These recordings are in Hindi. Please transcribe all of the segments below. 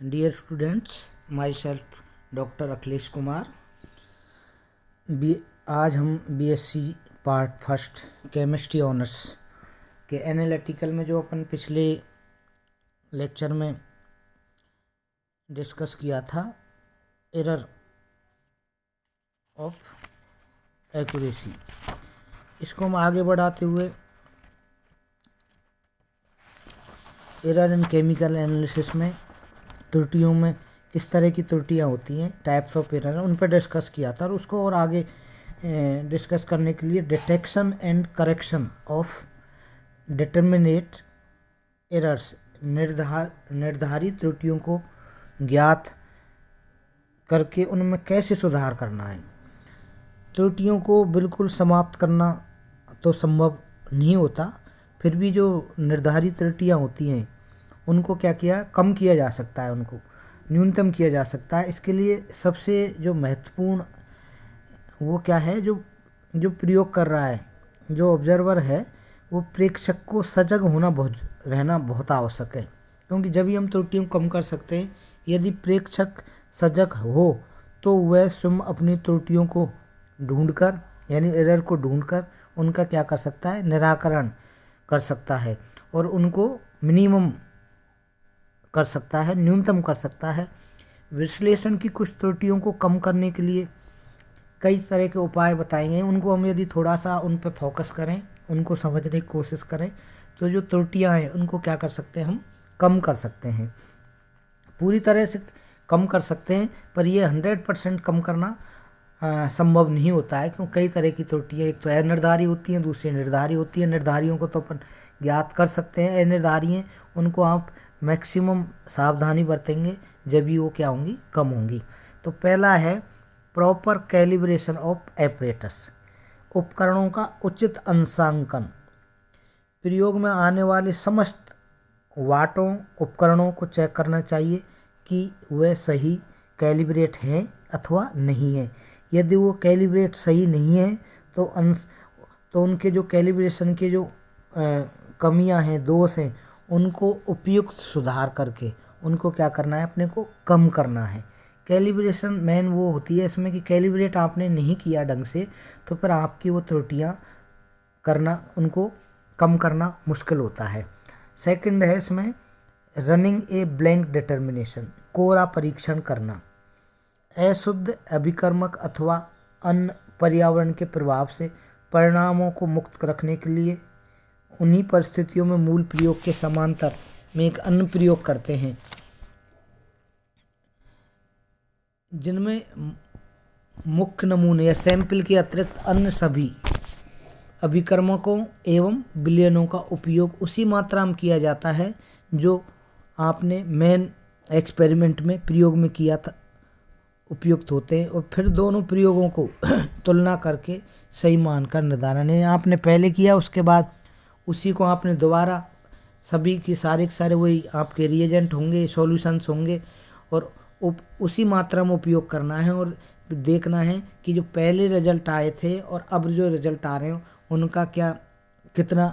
Dear students, myself doctor Akhilesh Kumar. आज हम BSc part first chemistry honours के एनालिटिकल में जो अपन पिछले लेक्चर में डिस्कस किया था, एरर ऑफ एक्यूरेसी, इसको हम आगे बढ़ाते हुए एरर इन केमिकल एनालिसिस में त्रुटियों में किस तरह की त्रुटियां होती हैं, टाइप्स ऑफ एरर, उन पर डिस्कस किया था। और उसको और आगे डिस्कस करने के लिए detection and correction of determinate errors, निर्धारित त्रुटियों को ज्ञात करके उनमें कैसे सुधार करना है। त्रुटियों को बिल्कुल समाप्त करना तो संभव नहीं होता, फिर भी जो निर्धारित त्रुटियां होती हैं उनको क्या किया, कम किया जा सकता है, उनको न्यूनतम किया जा सकता है। इसके लिए सबसे जो महत्वपूर्ण वो क्या है, जो प्रयोग कर रहा है, जो ऑब्जर्वर है, वो प्रेक्षक को सजग रहना बहुत आवश्यक है, क्योंकि जब ही हम त्रुटियों को कम कर सकते हैं। यदि प्रेक्षक सजग हो तो वह स्वयं अपनी त्रुटियों को ढूंढकर, यानी एरर को ढूंढकर उनका क्या कर सकता है, निराकरण कर सकता है और उनको मिनिमम कर सकता है, न्यूनतम कर सकता है। विश्लेषण की कुछ त्रुटियों को कम करने के लिए कई तरह के उपाय बताएंगे। उनको हम यदि थोड़ा सा उन पर फोकस करें, उनको समझने की कोशिश करें, तो जो त्रुटियां हैं उनको क्या कर सकते हैं, हम कम कर सकते हैं। पूरी तरह से कम कर सकते हैं, पर ये 100% कम करना संभव नहीं होता है, क्योंकि कई तरह की त्रुटियाँ, एक तो अनिर्धारी होती हैं, दूसरी निर्धारी होती है। निर्धारियों को तो अपन ज्ञात कर सकते हैं, अनिर्धारी हैं उनको आप मैक्सिमम सावधानी बरतेंगे जब भी वो क्या होंगी, कम होंगी। तो पहला है प्रॉपर कैलिब्रेशन ऑफ एपरेटस, उपकरणों का उचित अंशांकन। प्रयोग में आने वाले समस्त वाटों उपकरणों को चेक करना चाहिए कि वे सही कैलिब्रेट हैं अथवा नहीं है। यदि वो कैलिब्रेट सही नहीं है तो उनके जो कैलिब्रेशन के जो कमियां हैं, दोष हैं, उनको उपयुक्त सुधार करके उनको क्या करना है, अपने को कम करना है। कैलिब्रेशन मेन वो होती है इसमें कि कैलिब्रेट आपने नहीं किया ढंग से, तो फिर आपकी वो त्रुटियाँ करना, उनको कम करना मुश्किल होता है। सेकंड है इसमें रनिंग ए ब्लैंक डिटर्मिनेशन, कोरा परीक्षण करना। अशुद्ध, अभिकर्मक अथवा अन्य पर्यावरण के प्रभाव से परिणामों को मुक्त रखने के लिए उन्हीं परिस्थितियों में मूल प्रयोग के समांतर में एक अन्य प्रयोग करते हैं, जिनमें मुख्य नमूने या सैंपल के अतिरिक्त अन्य सभी अभिकर्मकों एवं विलयनों का उपयोग उसी मात्रा में किया जाता है जो आपने मेन एक्सपेरिमेंट में प्रयोग में किया था, उपयुक्त होते हैं। और फिर दोनों प्रयोगों को तुलना करके सही मान का निर्धारण है। आपने पहले किया, उसके बाद उसी को आपने दोबारा सभी की सारे वही आपके रिएजेंट होंगे, सॉल्यूशंस होंगे, और उसी मात्रा में उपयोग करना है और देखना है कि जो पहले रिजल्ट आए थे और अब जो रिजल्ट आ रहे हैं उनका कितना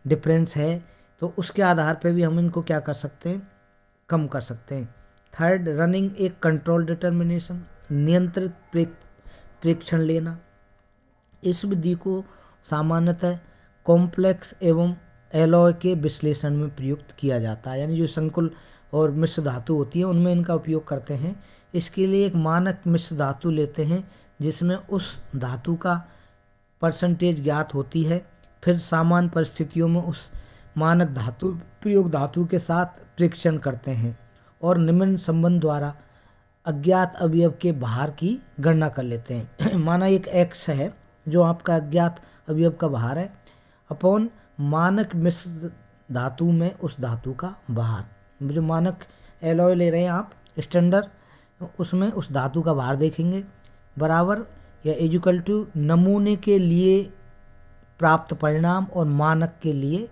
डिफरेंस है। तो उसके आधार पर भी हम इनको क्या कर सकते हैं, कम कर सकते हैं। थर्ड, रनिंग एक कंट्रोल डिटर्मिनेशन, नियंत्रित प्रेक्षण लेना। इस विधि को सामान्यतः कॉम्प्लेक्स एवं एलॉय के विश्लेषण में प्रयुक्त किया जाता है, यानी जो संकुल और मिश्र धातु होती है उनमें इनका उपयोग करते हैं। इसके लिए एक मानक मिश्र धातु लेते हैं जिसमें उस धातु का परसेंटेज ज्ञात होती है। फिर सामान्य परिस्थितियों में उस मानक धातु प्रयोग धातु के साथ परीक्षण करते हैं और निम्न संबंध द्वारा अज्ञात अवयव के भार की गणना कर लेते हैं। माना एक एक्स है जो आपका अज्ञात अवयव का भार है, अपॉन मानक मिश्र धातु में उस धातु का भार। जो मानक एलॉय ले रहे हैं आप, स्टैंडर्ड, उसमें उस धातु का भार देखेंगे, बराबर या इक्वल टू नमूने के लिए प्राप्त परिणाम और मानक के लिए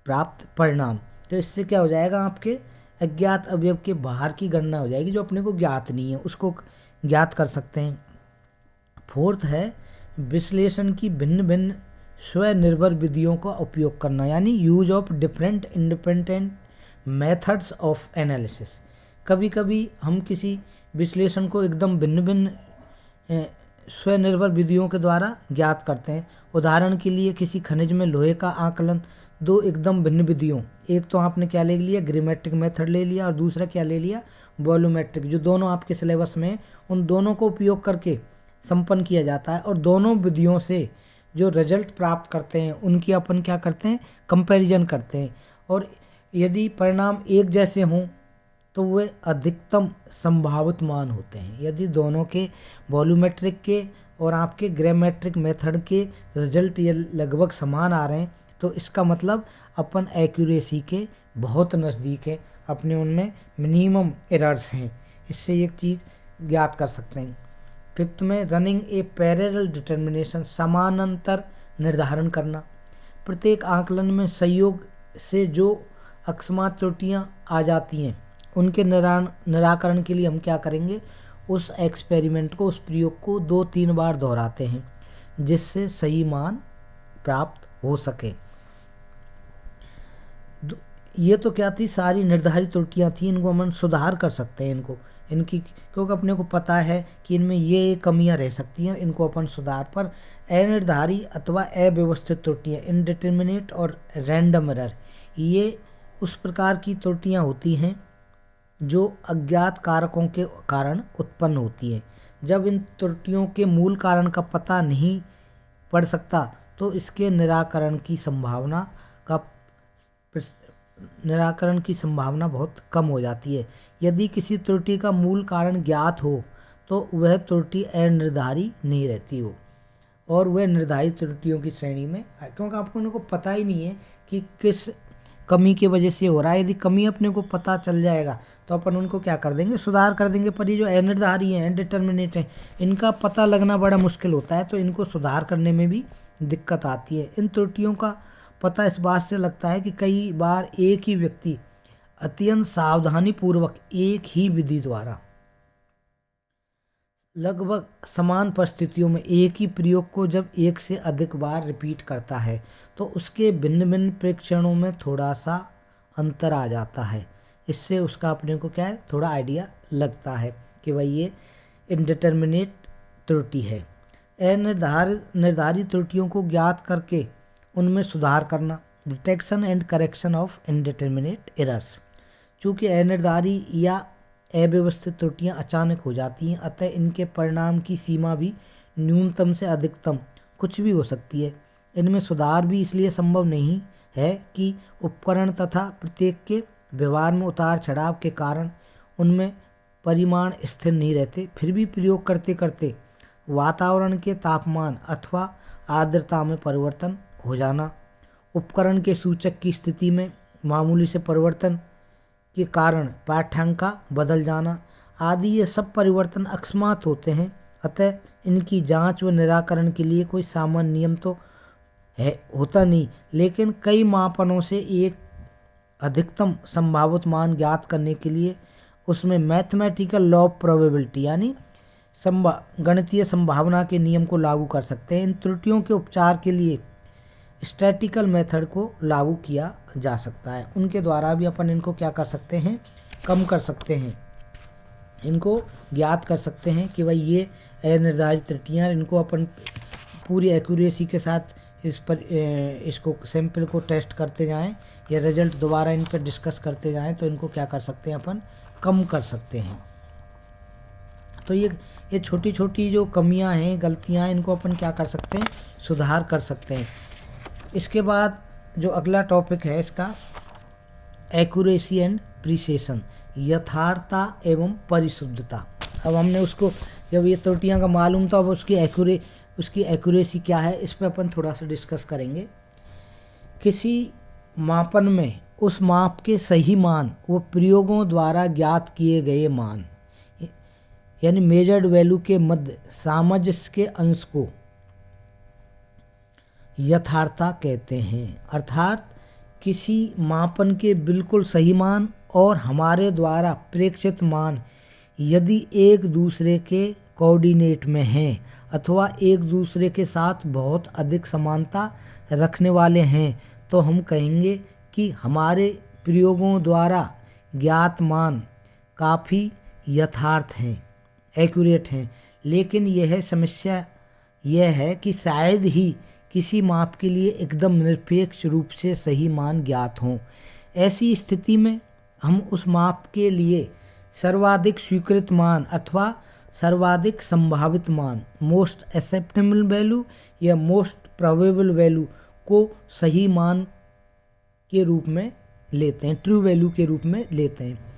प्राप्त परिणाम। तो इससे क्या हो जाएगा, आपके अज्ञात अवयव के भार की गणना हो जाएगी जो अपने को ज्ञात नहीं है, उसको ज्ञात कर सकते हैं। फोर्थ है विश्लेषण की भिन्न भिन्न स्वनिर्भर विधियों का उपयोग करना, यानी use of different independent methods of analysis. कभी कभी हम किसी विश्लेषण को एकदम भिन्न भिन्न स्वनिर्भर विधियों के द्वारा ज्ञात करते हैं। उदाहरण के लिए किसी खनिज में लोहे का आकलन दो एकदम भिन्न विधियों, एक तो आपने क्या ले लिया, ग्रामेट्रिक मेथड ले लिया, और दूसरा क्या ले लिया, वॉल्यूमेट्रिक, जो दोनों आपके सिलेबस में उन दोनों को उपयोग करके संपन्न किया जाता है। और दोनों विधियों से जो रिजल्ट प्राप्त करते हैं उनकी अपन क्या करते हैं, कंपैरिजन करते हैं। और यदि परिणाम एक जैसे हों तो वे अधिकतम संभावित मान होते हैं। यदि दोनों के वॉल्यूमेट्रिक के और आपके ग्रामेट्रिक मेथड के रिजल्ट ये लगभग समान आ रहे हैं तो इसका मतलब अपन एक्यूरेसी के बहुत नज़दीक है, अपने उनमें मिनिमम एरर्स हैं। इससे एक चीज़ ज्ञात कर सकते हैं। फिफ्थ में रनिंग ए पैरेलल डिटर्मिनेशन, समानांतर निर्धारण करना। प्रत्येक आकलन में संयोग से जो अकस्मात त्रुटियाँ आ जाती हैं उनके निराकरण के लिए हम क्या करेंगे, उस एक्सपेरिमेंट को, उस प्रयोग को 2-3 बार दोहराते हैं जिससे सही मान प्राप्त हो सके। ये तो क्या थी, सारी निर्धारित त्रुटियाँ थी, इनको हम सुधार कर सकते हैं इनकी, क्योंकि अपने को पता है कि इनमें ये कमियां रह सकती हैं, इनको अपन सुधार। पर अनिर्धारित अथवा अव्यवस्थित त्रुटियाँ, इनडिटर्मिनेट और रैंडम एरर, ये उस प्रकार की त्रुटियाँ होती हैं जो अज्ञात कारकों के कारण उत्पन्न होती है। जब इन त्रुटियों के मूल कारण का पता नहीं पड़ सकता तो इसके निराकरण की संभावना बहुत कम हो जाती है। यदि किसी त्रुटि का मूल कारण ज्ञात हो तो वह त्रुटि अनिर्धारित नहीं रहती हो और वह निर्धारित त्रुटियों की श्रेणी में, क्योंकि आपको उनको पता ही नहीं है कि किस कमी की वजह से हो रहा है। यदि कमी अपने को पता चल जाएगा तो अपन उनको क्या कर देंगे, सुधार कर देंगे। पर ये जो अनिर्धारित हैं, अनडिटर्मिनेट हैं, इनका पता लगना बड़ा मुश्किल होता है, तो इनको सुधार करने में भी दिक्कत आती है। इन त्रुटियों का पता इस बात से लगता है कि कई बार एक ही व्यक्ति अत्यंत सावधानी पूर्वक एक ही विधि द्वारा लगभग समान परिस्थितियों में एक ही प्रयोग को जब एक से अधिक बार रिपीट करता है तो उसके भिन्न भिन्न प्रेक्षणों में थोड़ा सा अंतर आ जाता है। इससे उसका अपने को क्या है, थोड़ा आइडिया लगता है कि भाई ये इनडिटर्मिनेट त्रुटि है। निर्धारित त्रुटियों को ज्ञात करके उनमें सुधार करना, detection and correction of indeterminate errors. चूँकि अनिर्धारित या अव्यवस्थित त्रुटियां अचानक हो जाती हैं, अतः इनके परिणाम की सीमा भी न्यूनतम से अधिकतम कुछ भी हो सकती है। इनमें सुधार भी इसलिए संभव नहीं है कि उपकरण तथा प्रत्येक के व्यवहार में उतार चढ़ाव के कारण उनमें परिमाण स्थिर नहीं रहते। फिर भी प्रयोग करते करते वातावरण के तापमान अथवा आर्द्रता में परिवर्तन हो जाना, उपकरण के सूचक की स्थिति में मामूली से परिवर्तन के कारण पाठ्यांक का बदल जाना आदि, ये सब परिवर्तन अकस्मात होते हैं। अतः इनकी जांच व निराकरण के लिए कोई सामान्य नियम तो होता नहीं, लेकिन कई मापनों से एक अधिकतम संभावित मान ज्ञात करने के लिए उसमें मैथमेटिकल लॉ ऑफ प्रोबेबिलिटी यानी गणितीय संभावना के नियम को लागू कर सकते हैं। इन त्रुटियों के उपचार के लिए स्टैटिकल मेथड को लागू किया जा सकता है। उनके द्वारा भी अपन इनको क्या कर सकते हैं, कम कर सकते हैं, इनको ज्ञात कर सकते हैं कि भाई ये अनिर्धारित त्रुटियाँ, इनको अपन पूरी एक्यूरेसी के साथ इसको सैंपल को टेस्ट करते जाएं या रिजल्ट दोबारा इन पर डिस्कस करते जाएं तो इनको क्या कर सकते हैं, अपन कम कर सकते हैं। तो ये छोटी छोटी जो कमियां हैं, गलतियां हैं, इनको अपन क्या कर सकते हैं, सुधार कर सकते हैं। इसके बाद जो अगला टॉपिक है इसका एक्यूरेसी एंड प्रिसिशन, यथार्थता एवं परिशुद्धता। अब हमने उसको जब ये त्रुटियां का मालूम था, अब उसकी एक्यूरेसी क्या है इस पर अपन थोड़ा सा डिस्कस करेंगे। किसी मापन में उस माप के सही मान वो प्रयोगों द्वारा ज्ञात किए गए मान यानी मेजर्ड वैल्यू के मध्य सामंजस्य के अंश को यथार्थता कहते हैं। अर्थात किसी मापन के बिल्कुल सही मान और हमारे द्वारा प्रेक्षित मान यदि एक दूसरे के कोऑर्डिनेट में हैं अथवा एक दूसरे के साथ बहुत अधिक समानता रखने वाले हैं तो हम कहेंगे कि हमारे प्रयोगों द्वारा ज्ञात मान काफ़ी यथार्थ हैं, एक्यूरेट हैं, लेकिन यह समस्या यह है कि शायद ही किसी माप के लिए एकदम निरपेक्ष रूप से सही मान ज्ञात हों। ऐसी स्थिति में हम उस माप के लिए सर्वाधिक स्वीकृत मान अथवा सर्वाधिक संभावित मान, मोस्ट एक्सेप्टेबल वैल्यू या मोस्ट प्रोबेबल वैल्यू को सही मान के रूप में लेते हैं, ट्रू वैल्यू के रूप में लेते हैं।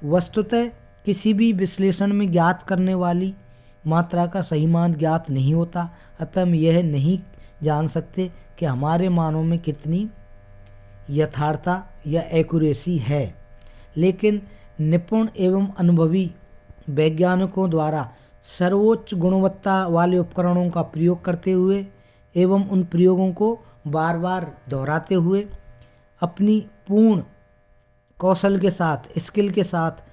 वस्तुतः किसी भी विश्लेषण में ज्ञात करने वाली मात्रा का सही मान ज्ञात नहीं होता, अतः हम यह नहीं जान सकते कि हमारे मानों में कितनी यथार्थता या एक्यूरेसी है। लेकिन निपुण एवं अनुभवी वैज्ञानिकों द्वारा सर्वोच्च गुणवत्ता वाले उपकरणों का प्रयोग करते हुए एवं उन प्रयोगों को बार बार दोहराते हुए अपनी पूर्ण कौशल के साथ, स्किल के साथ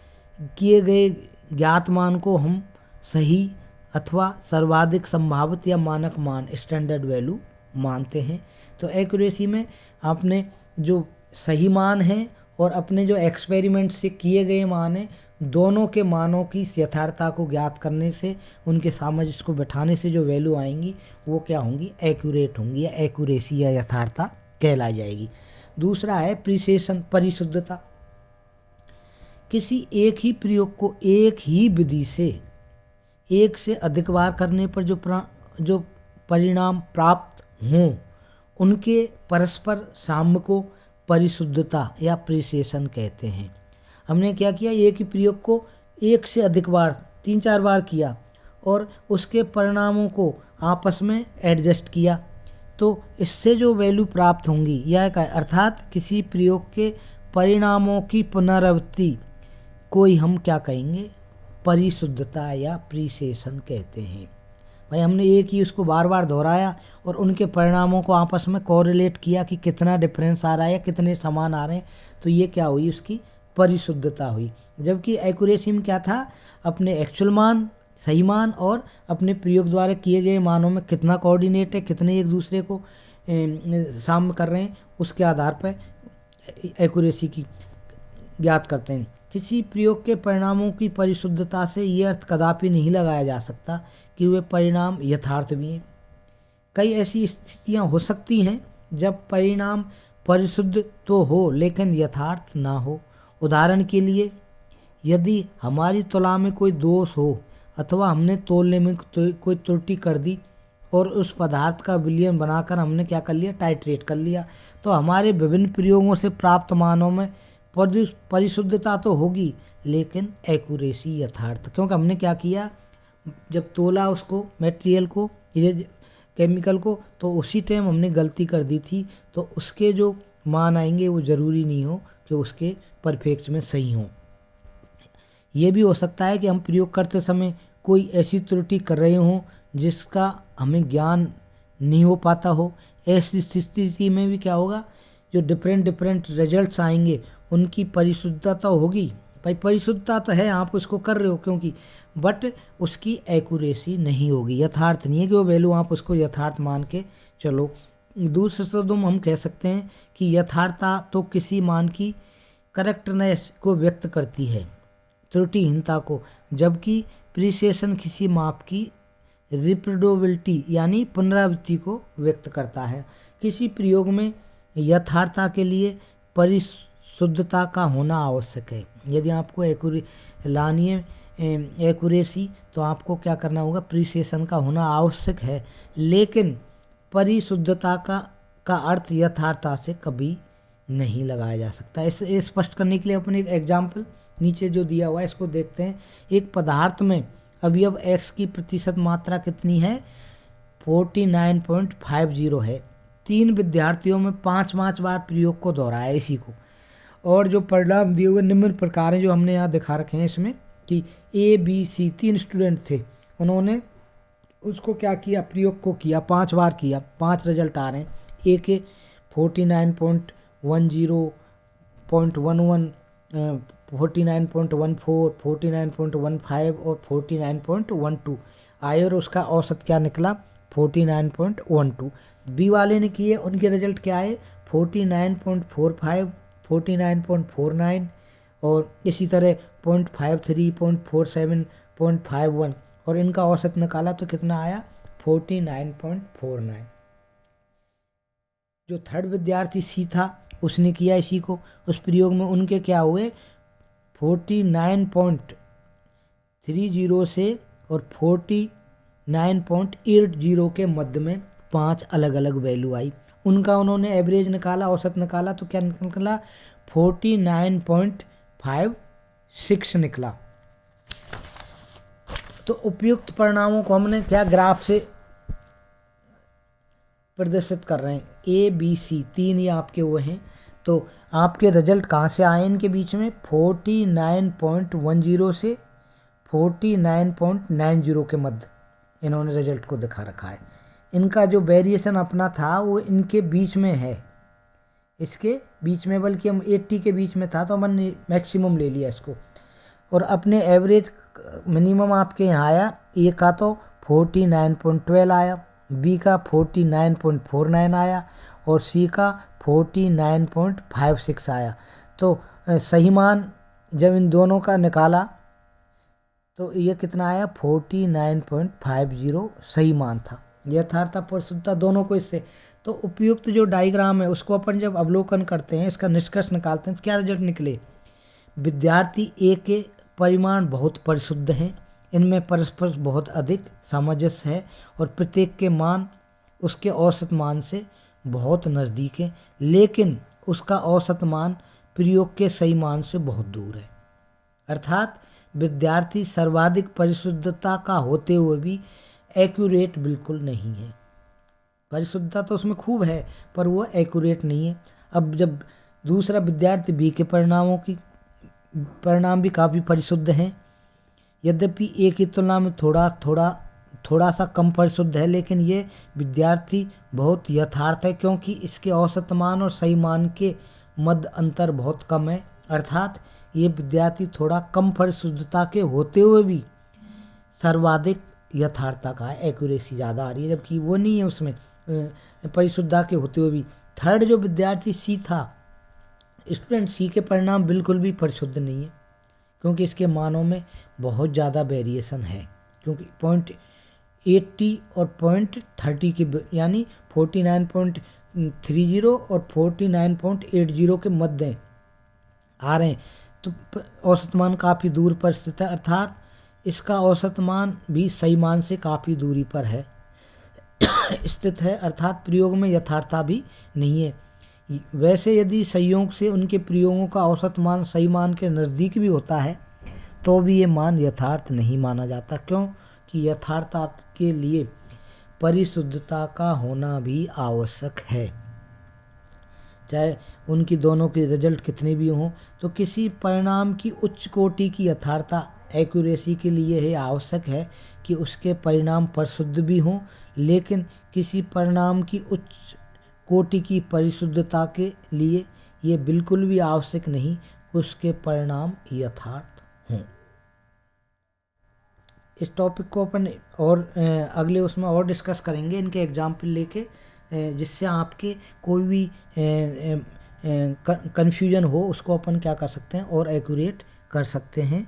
किए गए ज्ञात मान को हम सही अथवा सर्वाधिक संभावित या मानक मान, स्टैंडर्ड वैल्यू मानते हैं। तो एक्यूरेसी में आपने जो सही मान है और अपने जो एक्सपेरिमेंट से किए गए मान हैं, दोनों के मानों की यथार्थता को ज्ञात करने से, उनके सामंजस्य को बैठाने से जो वैल्यू आएंगी वो क्या होंगी, एक्यूरेट होंगी या एक्यूरेसी या यथार्थता कहलाई जाएगी। दूसरा है प्रिसिशन, परिशुद्धता। किसी एक ही प्रयोग को एक ही विधि से एक से अधिक बार करने पर जो परिणाम प्राप्त हों उनके परस्पर साम्य को परिशुद्धता या प्रिसिशन कहते हैं। हमने क्या किया, एक ही प्रयोग को एक से अधिक बार, 3-4 बार किया और उसके परिणामों को आपस में एडजस्ट किया, तो इससे जो वैल्यू प्राप्त होंगी यह अर्थात किसी प्रयोग के परिणामों की पुनरावृत्ति को ही हम क्या कहेंगे, परिशुद्धता या प्रिसिशन कहते हैं। भाई हमने एक ही उसको बार बार दोहराया और उनके परिणामों को आपस में कोरिलेट किया कि कितना डिफरेंस आ रहा है या कितने समान आ रहे हैं, तो ये क्या हुई, उसकी परिशुद्धता हुई। जबकि एक्यूरेसी में क्या था, अपने एक्चुअल मान, सही मान और अपने प्रयोग द्वारा किए गए मानों में कितना कोऑर्डिनेट है, कितने एक दूसरे को साम्य कर रहे हैं, उसके आधार पर एक्यूरेसी की ज्ञात करते हैं। किसी प्रयोग के परिणामों की परिशुद्धता से ये अर्थ कदापि नहीं लगाया जा सकता कि वे परिणाम यथार्थ भी हैं। कई ऐसी स्थितियां हो सकती हैं जब परिणाम परिशुद्ध तो हो लेकिन यथार्थ ना हो। उदाहरण के लिए, यदि हमारी तुलना में कोई दोष हो अथवा हमने तोलने में कोई त्रुटि कर दी और उस पदार्थ का विलयन बनाकर हमने क्या कर लिया, टाइट्रेट कर लिया, तो हमारे विभिन्न प्रयोगों से प्राप्त मानों में परिशुद्धता तो होगी लेकिन एक्यूरेसी यथार्थ, क्योंकि हमने क्या किया, जब तोला उसको, मटेरियल को, ये केमिकल को, तो उसी टाइम हमने गलती कर दी थी, तो उसके जो मान आएंगे वो ज़रूरी नहीं हो कि उसके परफेक्ट में सही हो। ये भी हो सकता है कि हम प्रयोग करते समय कोई ऐसी त्रुटि कर रहे हों जिसका हमें ज्ञान नहीं हो पाता हो। ऐसी स्थिति में भी क्या होगा, जो डिफरेंट रिजल्ट्स आएंगे उनकी परिशुद्धता तो होगी। भाई परिशुद्धता तो है, आप उसको कर रहे हो क्योंकि, बट उसकी एक्यूरेसी नहीं होगी, यथार्थ नहीं है कि वो वैल्यू आप उसको यथार्थ मान के चलो। दूसरे शब्दों में हम कह सकते हैं कि यथार्थता तो किसी मान की करेक्टनेस को व्यक्त करती है, त्रुटिहीनता को, जबकि प्रिसिशन किसी माप की रिप्रोडक्टिबिलिटी यानी पुनरावृत्ति को व्यक्त करता है। किसी प्रयोग में यथार्थता के लिए परिशुद्धता का होना आवश्यक है। यदि आपको लानी है एक्यूरेसी, तो आपको क्या करना होगा, प्रिसिशन का होना आवश्यक है, लेकिन परिशुद्धता का अर्थ यथार्थता से कभी नहीं लगाया जा सकता। इसे स्पष्ट करने के लिए अपने एक एग्जाम्पल नीचे जो दिया हुआ है इसको देखते हैं। एक पदार्थ में अवयव x की प्रतिशत मात्रा कितनी है, 49.50 है। 3 विद्यार्थियों में 5 बार प्रयोग को दोहराया इसी को, और जो परिणाम दिए हुए निम्न प्रकार हैं जो हमने यहाँ दिखा रखे हैं इसमें, कि A, B, C 3 स्टूडेंट थे, उन्होंने उसको क्या किया, प्रयोग को किया, 5 बार किया, 5 रिजल्ट आ रहे हैं। A के 49.10, 49.11, 49.14, 49.15 और 49.12 आए और उसका औसत क्या निकला, 49.12। बी वाले ने किए, उनके रिजल्ट क्या आए, 49.45, 49.49 और इसी तरह 0.53, 0.47, 0.51 और इनका औसत निकाला तो कितना आया 49.49। जो थर्ड विद्यार्थी सी था उसने किया इसी को, उस प्रयोग में उनके क्या हुए 49.30 से और 49.80 के मध्य में 5 अलग अलग वैल्यू आई। उनका उन्होंने एवरेज निकाला, औसत निकाला तो क्या निकला 49.56 निकला। तो उपयुक्त परिणामों को हमने क्या ग्राफ से प्रदर्शित कर रहे हैं, ए बी सी 3 ये आपके वो हैं। तो आपके रिजल्ट कहाँ से आए इनके बीच में 49.10 से 49.90 के मध्य इन्होंने रिजल्ट को दिखा रखा है। इनका जो वेरिएशन अपना था वो इनके बीच में है, इसके बीच में, बल्कि हम 80 के बीच में था तो हमने मैक्सिमम ले लिया इसको। और अपने एवरेज मिनिमम आपके यहाँ आया, ए का तो 49.12 आया, बी का 49.49 आया और सी का 49.56 आया। तो सही मान जब इन दोनों का निकाला तो ये कितना आया 49.50 सही मान था, यथार्थ परिशुद्धता दोनों को इससे। तो उपयुक्त जो डायग्राम है उसको अपन जब अवलोकन करते हैं, इसका निष्कर्ष निकालते हैं तो क्या रिजल्ट निकले, विद्यार्थी ए के परिमाण बहुत परिशुद्ध हैं, इनमें परस्पर बहुत अधिक सामंजस्य है और प्रत्येक के मान उसके औसत मान से बहुत नज़दीक है, लेकिन उसका औसत मान प्रयोग के सही मान से बहुत दूर है। अर्थात विद्यार्थी सर्वाधिक परिशुद्धता का होते हुए भी एक्यूरेट बिल्कुल नहीं है। परिशुद्धता तो उसमें खूब है पर वो एक्यूरेट नहीं है। अब जब दूसरा विद्यार्थी बी के परिणाम भी काफ़ी परिशुद्ध हैं, यद्यपि ए की तुलना में थोड़ा सा कम परिशुद्ध है, लेकिन ये विद्यार्थी बहुत यथार्थ है क्योंकि इसके औसत मान और सही मान के मध्य अंतर बहुत कम है। अर्थात ये विद्यार्थी थोड़ा कम परिशुद्धता के होते हुए भी सर्वाधिक यथार्थता का है, एक्यूरेसी ज़्यादा आ रही है, जबकि वो नहीं है उसमें परिशुद्धता के होते हुए भी। थर्ड जो विद्यार्थी सी था, स्टूडेंट सी के परिणाम बिल्कुल भी परिशुद्ध नहीं है क्योंकि इसके मानों में बहुत ज़्यादा वेरिएशन है, क्योंकि 0.80 और 0.30 के यानी 49.30 और 49.80 के मध्य आ रहे हैं। तो औसत मान काफ़ी दूर पर स्थित है, अर्थात इसका औसत मान भी सही मान से काफ़ी दूरी पर है स्थित है, अर्थात प्रयोग में यथार्थता भी नहीं है। वैसे यदि संयोग से उनके प्रयोगों का औसत मान सही मान के नज़दीक भी होता है तो भी ये मान यथार्थ नहीं माना जाता, क्योंकि यथार्थता के लिए परिशुद्धता का होना भी आवश्यक है। चाहे उनकी दोनों के रिजल्ट कितने भी हों, तो किसी परिणाम की उच्च कोटि की यथार्थता एक्यूरेसी के लिए है आवश्यक है कि उसके परिणाम परिशुद्ध भी हों, लेकिन किसी परिणाम की उच्च कोटि की परिशुद्धता के लिए ये बिल्कुल भी आवश्यक नहीं उसके परिणाम यथार्थ हों। इस टॉपिक को अपन और अगले उसमें और डिस्कस करेंगे इनके एग्जाम्पल लेके, जिससे आपके कोई भी कन्फ्यूजन हो उसको अपन क्या कर सकते हैं और एक्यूरेट कर सकते हैं।